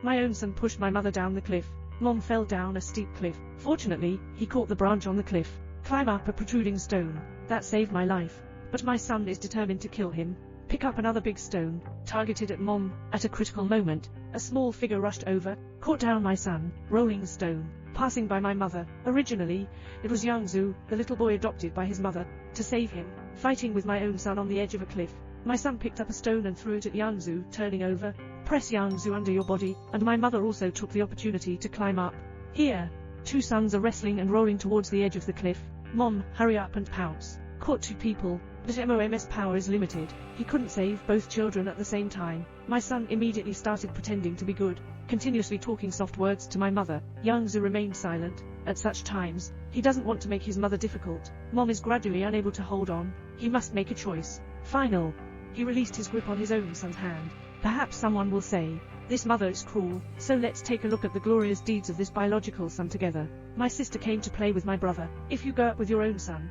My own son pushed my mother down the cliff. Mom fell down a steep cliff. Fortunately, he caught the branch on the cliff. Climb up a protruding stone. That saved my life. But my son is determined to kill him. Pick up another big stone, targeted at Mom. At a critical moment, a small figure rushed over, caught down my son, rolling the stone, passing by my mother. Originally, it was Yangzu, the little boy adopted by his mother, to save him. Fighting with my own son on the edge of a cliff, my son picked up a stone and threw it at Yangzu, turning over. Press Yangzu under your body, and my mother also took the opportunity to climb up. Here, two sons are wrestling and rolling towards the edge of the cliff. Mom, hurry up and pounce. Caught two people, but Mom's power is limited. He couldn't save both children at the same time. My son immediately started pretending to be good, continuously talking soft words to my mother. Yangzu remained silent. At such times, he doesn't want to make his mother difficult. Mom is gradually unable to hold on. He must make a choice. Final. He released his grip on his own son's hand. Perhaps someone will say, this mother is cruel, so let's take a look at the glorious deeds of this biological son together. My sister came to play with my brother. If you go up with your own son,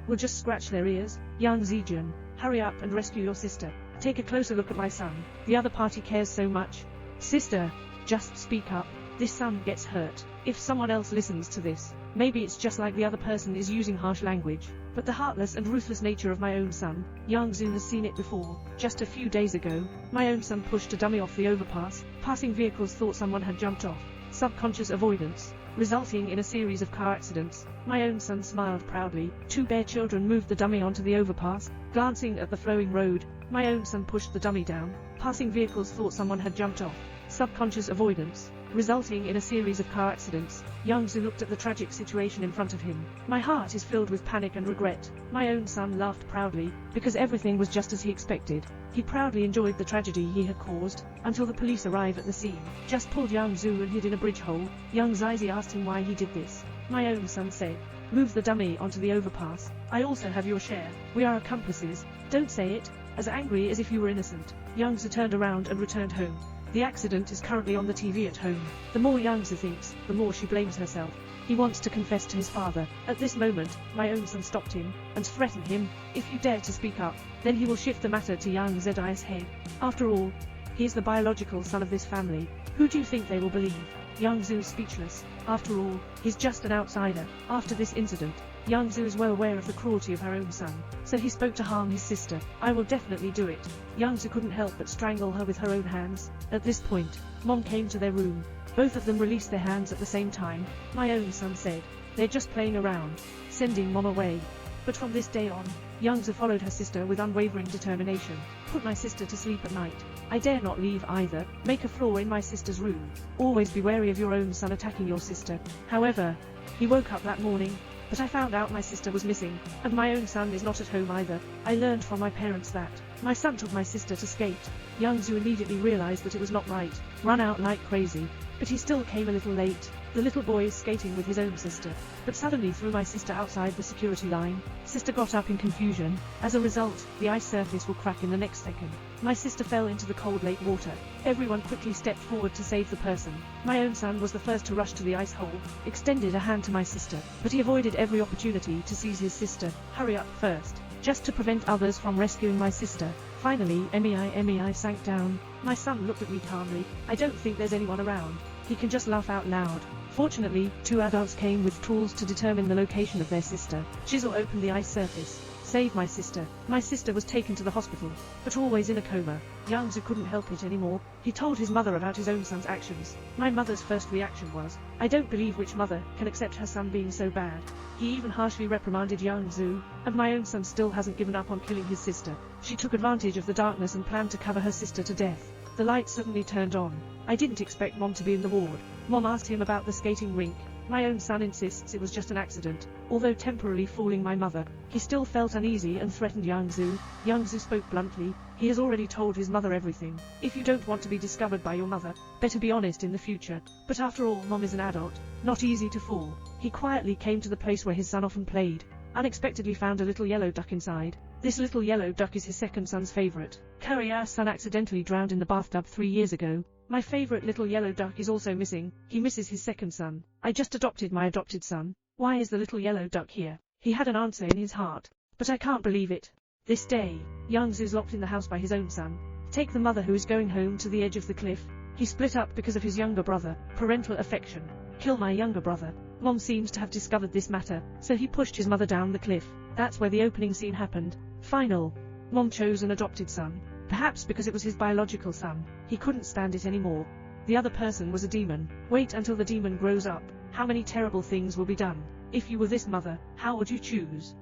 we'll just scratch their ears. Yang Zijun, hurry up and rescue your sister. Take a closer look at my son. The other party cares so much. Sister, just speak up. This son gets hurt. If someone else listens to this, maybe it's just like the other person is using harsh language. But the heartless and ruthless nature of my own son, Yang Zun has seen it before. Just a few days ago, my own son pushed a dummy off the overpass. Passing vehicles thought someone had jumped off. Subconscious avoidance, resulting in a series of car accidents. My own son smiled proudly. Two bare children moved the dummy onto the overpass. Glancing at the flowing road, my own son pushed the dummy down. Passing vehicles thought someone had jumped off. Subconscious avoidance, resulting in a series of car accidents. Yangzu looked at the tragic situation in front of him. My heart is filled with panic and regret. My own son laughed proudly, because everything was just as he expected. He proudly enjoyed the tragedy he had caused, until the police arrived at the scene. Just pulled Yangzu and hid in a bridge hole. Young Zizi asked him why he did this. My own son said, move the dummy onto the overpass. I also have your share. We are accomplices. Don't say it. As angry as if you were innocent. Yangzu turned around and returned home. The accident is currently on the TV at home. The more Yangzu thinks, the more she blames herself. He wants to confess to his father. At this moment, my own son stopped him, and threatened him. If you dare to speak up, then he will shift the matter to Yang Zi's head. After all, he is the biological son of this family. Who do you think they will believe? Yangzu is speechless. After all, he's just an outsider. After this incident, Yangzu is well aware of the cruelty of her own son, so he spoke to harm his sister. I will definitely do it. Yangzu couldn't help but strangle her with her own hands. At this point, Mom came to their room. Both of them released their hands at the same time. My own son said, they're just playing around, sending Mom away. But from this day on, Yangzu followed her sister with unwavering determination. Put my sister to sleep at night. I dare not leave either. Make a floor in my sister's room. Always be wary of your own son attacking your sister. However, he woke up that morning, but I found out my sister was missing, and my own son is not at home either. I learned from my parents that my son took my sister to skate. Yangzu immediately realized that it was not right, run out like crazy, but he still came a little late. The little boy is skating with his own sister, but suddenly threw my sister outside the security line. Sister got up in confusion. As a result, the ice surface will crack in the next second. My sister fell into the cold lake water. Everyone quickly stepped forward to save the person. My own son was the first to rush to the ice hole, extended a hand to my sister, but he avoided every opportunity to seize his sister. Hurry up first, just to prevent others from rescuing my sister. Finally, MEI sank down. My son looked at me calmly. I don't think there's anyone around. He can just laugh out loud. Fortunately, two adults came with tools to determine the location of their sister. Chisel opened the ice surface. Save my sister. My sister was taken to the hospital, but always in a coma. Yangzu couldn't help it anymore. He told his mother about his own son's actions. My mother's first reaction was, I don't believe which mother can accept her son being so bad. He even harshly reprimanded Yangzu, and my own son still hasn't given up on killing his sister. She took advantage of the darkness and planned to cover her sister to death. The light suddenly turned on. I didn't expect Mom to be in the ward. Mom asked him about the skating rink. My own son insists it was just an accident. Although temporarily fooling my mother, he still felt uneasy and threatened Yangzu. Yangzu spoke bluntly. He has already told his mother everything. If you don't want to be discovered by your mother, better be honest in the future. But after all, Mom is an adult, not easy to fool. He quietly came to the place where his son often played. Unexpectedly found a little yellow duck inside. This little yellow duck is his second son's favorite. Korea's son accidentally drowned in the bathtub 3 years ago. My favorite little yellow duck is also missing. He misses his second son. I just adopted my adopted son. Why is the little yellow duck here? He had an answer in his heart, but I can't believe it. This day, Yangzu is locked in the house by his own son. Take the mother who is going home to the edge of the cliff. He split up because of his younger brother. Parental affection. Kill my younger brother. Mom seems to have discovered this matter, so he pushed his mother down the cliff. That's where the opening scene happened. Final. Mom chose an adopted son. Perhaps because it was his biological son, he couldn't stand it anymore. The other person was a demon. Wait until the demon grows up. How many terrible things will be done. If you were this mother, how would you choose?